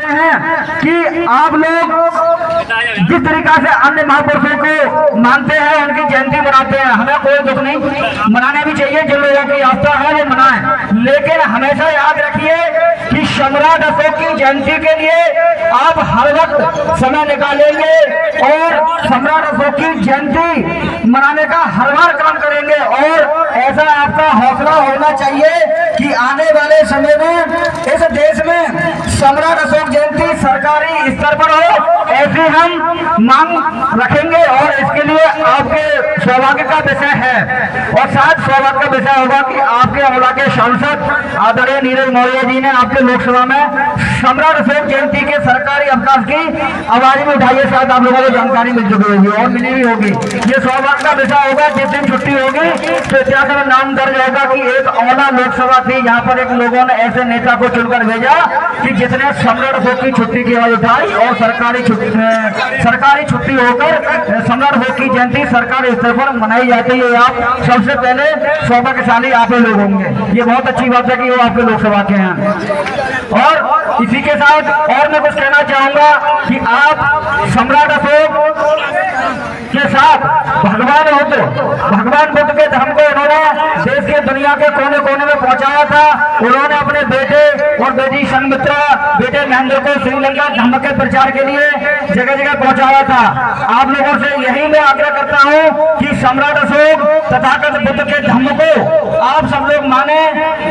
चाहते हैं कि आप लोग जिस तरीका से अन्य महापुरुषों को मानते हैं, उनकी जयंती मनाते हैं, हमें कोई दुख नहीं, मनाने भी चाहिए। जिन लोगों की आस्था है वो मनाएं, लेकिन हमेशा याद रखिए कि सम्राट अशोक की जयंती के लिए आप हर वक्त समय निकालेंगे और सम्राट अशोक की जयंती मनाने का हर बार काम करेंगे। और ऐसा आपका हौसला होना चाहिए कि आने वाले समय में इस देश में सम्राट अशोक जयंती सरकारी स्तर पर हो, ऐसी हम मांग रखेंगे। और इसके लिए आपके सौभाग्य का विषय है और शायद सौभाग्य का विषय होगा कि आपके अमला के सांसद आदरणीय नीरज मौर्य जी ने आपके लोकसभा में सम्राट अशोक जयंती के सरकारी अवकाश की आवाज में उठाई है। शायद आप लोगों को जानकारी मिल चुकी होगी और मिली भी होगी। ये सौभाग्य का विषय होगा। जिस दिन छुट्टी होगी तो इतिहास में नाम दर्ज होगा कि एक अमला लोकसभा थी, यहाँ पर एक लोगों ने ऐसे नेता को चुनकर भेजा कि जिसने सम्राट अशोक की छुट्टी की आवाज उठाई और सरकारी छुट्टी होकर सम्राट अशोक की जयंती सरकारी स्तर पर मनाई जाती है। आप सबसे पहले सौभाग्यशाली आप ही लोग होंगे। ये बहुत अच्छी बात है कि वो आपके लोकसभा के हैं। और इसी के साथ और मैं कुछ कहना चाहूंगा कि आप सम्राट अशोक के साथ भगवान बुद्ध के धर्म को उन्होंने देश के दुनिया के कोने कोने में पहुंचाया था। उन्होंने अपने बेटे और बेटी संघमित्रा, बेटे महेंद्र को श्रीलंका धर्म के प्रचार के लिए जगह जगह पहुंचाया था। आप लोगों से यही मैं आग्रह करता हूं कि सम्राट अशोक तथागत बुद्ध के धर्म को आप सब लोग माने।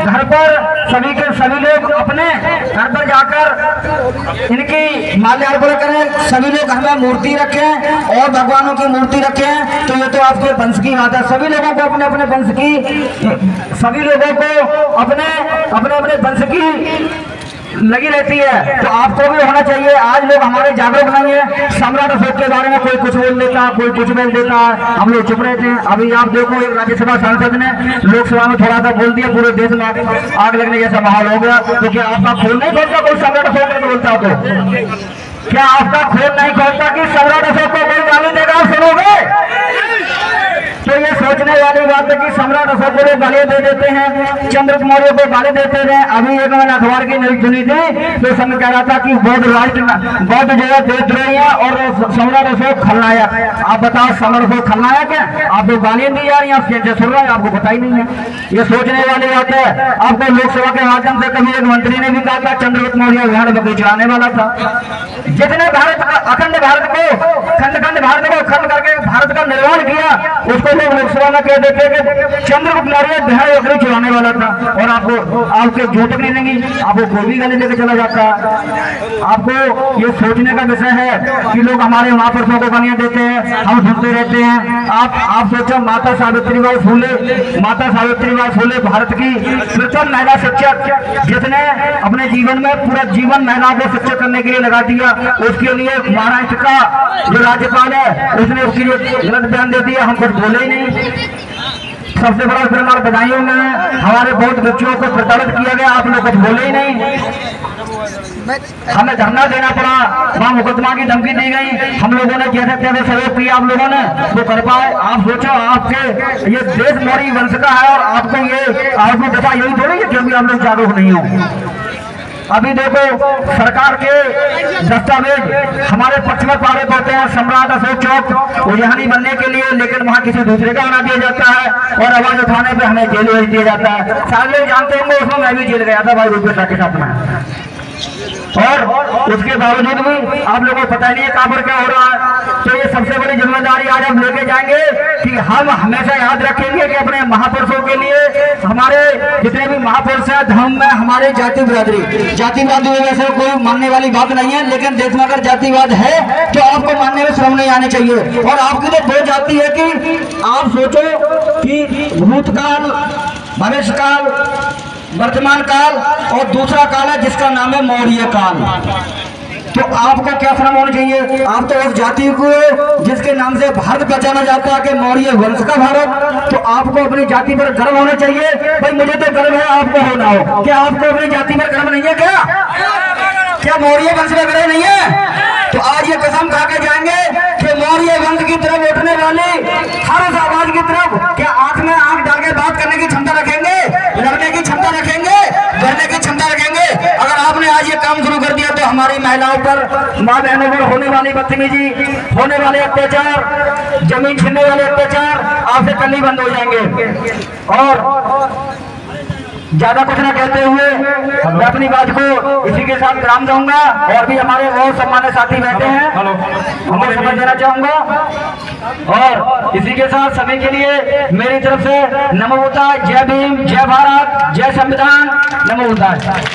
घर पर सभी लोग अपने घर पर जाकर इनकी माल्यार्पण करें। सभी लोग हमें मूर्ति रखें और भगवानों की मूर्ति रखें। तो ये तो आपके वंश की बात है। सभी लोगों को अपने अपने वंश की, सभी लोगों को अपने अपने वंश की लगी रहती है, तो आपको भी होना चाहिए। आज लोग हमारे जागरूक नहीं है। सम्राट अशोक के बारे में कोई कुछ बोल देता है, कोई कुछ बोल देता है, हम लोग चुप रहते हैं। अभी आप देखो एक राज्यसभा सांसद ने लोकसभा में थोड़ा सा बोल दिया, पूरे देश में आग लगने जैसा माहौल हो गया। तो क्या आपका खून नहीं खोलता कोई सम्राट अशोक को बोलता? तो क्या आपका खून नहीं खोलता कि सम्राट अशोक को कोई गाली देगा? सुनोगे? तो ये सोचने वाली बात है कि सम्राट अशोक को लोग गाली दे देते हैं, चंद्रगुप्त मौर्य को गाली देते रहे। अभी एक मैंने अखबार की न्यूज सुनी थी तो उसमें कह रहा था कि बौद्ध जगह देशद्रोही है और सम्राट अशोक खलनायक। आप बताओ सम्राट अशोक खलनायक है? आपको गालियां दी जा रही है, सुन रहा है, आपको पता ही नहीं है। ये सोचने वाली बात है। आपको लोकसभा के माध्यम से कभी एक मंत्री ने भी कहा था चंद्रगुप्त मौर्य भेड़ बकरी चलाने वाला था। जितने अखंड भारत को खंड करके भारत का निर्माण किया, उसको लोग लोकसभा में कह देते कि चंद्रगुप्त मौर्य भेड़ बकरी चलाने वाला था। और आपके झूठ नहीं लेंगी, आपको कोई भी गाली देकर चला जाता है। आपको ये सोचने का विषय है कि लोग हमारे महापुरुषों को गालियां देते हैं, हम सुनते रहते हैं। आप सोचो माता सावित्रीबाई फुले भारत की प्रथम महिला शिक्षक, जिसने अपने जीवन में पूरा जीवन महिलाओं को शिक्षित करने के लिए लगा दिया। उसके लिए महाराष्ट्र का जो राज्यपाल है उसने उसके लिए गलत बयान दे दिया, हम कुछ बोले ही नहीं। सबसे बड़ा फिल्म बधाइयों में हमारे बहुत बच्चों को प्रताड़ित किया गया, आप लोग कुछ बोले ही नहीं। हमें धरना देना पड़ा, वहाँ मुकदमा की धमकी दी गई। हम लोगों ने जैसे तैसे सहयोग किया, आप लोगों ने वो कर पाए। आप सोचो आपके ये देश मौर्य वंश का है और आपको दफा यही थोड़ी है क्योंकि आप लोग जागरूक नहीं हो। अभी देखो सरकार के दस्तावेज हमारे पक्ष में पारित होते हैं सम्राट अशोक चौक उद्यानी बनने के लिए, लेकिन वहाँ किसी दूसरे का बना दिया जाता है और आवाज उठाने पे हमें जेल भेज दिया जाता है। सारे लोग जानते होंगे उसमें मैं भी जेल गया था भाई रूपेश के साथ में। और उसके बावजूद भी आप लोगों को पता ही नहीं है कहां पर क्या हो रहा है। तो ये सबसे बड़ी जिम्मेदारी आज हम लेके जाएंगे कि हम हमेशा याद रखेंगे कि अपने महापुरुषों के लिए, हमारे जितने भी महापुरुष हैं धर्म में, हमारे जातिवाद वैसे कोई मानने वाली बात नहीं है, लेकिन देश में अगर जातिवाद है तो आपको मानने में श्रम नहीं आने चाहिए। और आपकी तो दो जाति है कि आप सोचो कि भूतकाल, भविष्यकाल, वर्तमान काल और दूसरा काल है जिसका नाम है मौर्य काल। तो आपको क्या श्रम होना चाहिए? आप तो उस जाति को जिसके नाम से भारत पहचाना जाता है कि मौर्य वंश का भारत, तो आपको अपनी जाति पर गर्व होना चाहिए। भाई मुझे तो गर्व है, आपको होना हो। क्या आपको अपनी जाति पर गर्व नहीं है? क्या मौर्य वंश में गर्व नहीं है? तो आज ये कसम खा के जाएंगे कि मौर्य वंश की तरफ उठने वाले हर उस आवाज की तरफ क्या आंख में आंख डाल के बात करने की क्षमता रखेंगे, लड़ने की क्षमता रखेंगे, लड़ने की क्षमता रखेंगे? अगर आप आपने आज ये काम शुरू कर दिया तो हमारी महिलाओं पर, माँ बहनों पर होने वाली बदतमीजी, होने वाले अत्याचार, जमीन छीनने वाले अत्याचार आपसे कल ही बंद हो जाएंगे। और ज्यादा कुछ न कहते हुए मैं अपनी बात को इसी के साथ विराम दूंगा। और भी हमारे बहुत सम्मानित साथी बैठे हैं, उनको समझ देना चाहूंगा। और इसी के साथ सभी के लिए मेरी तरफ से नमो बुद्धाय, जय भीम, जय भारत, जय संविधान, नमो बुद्धाय।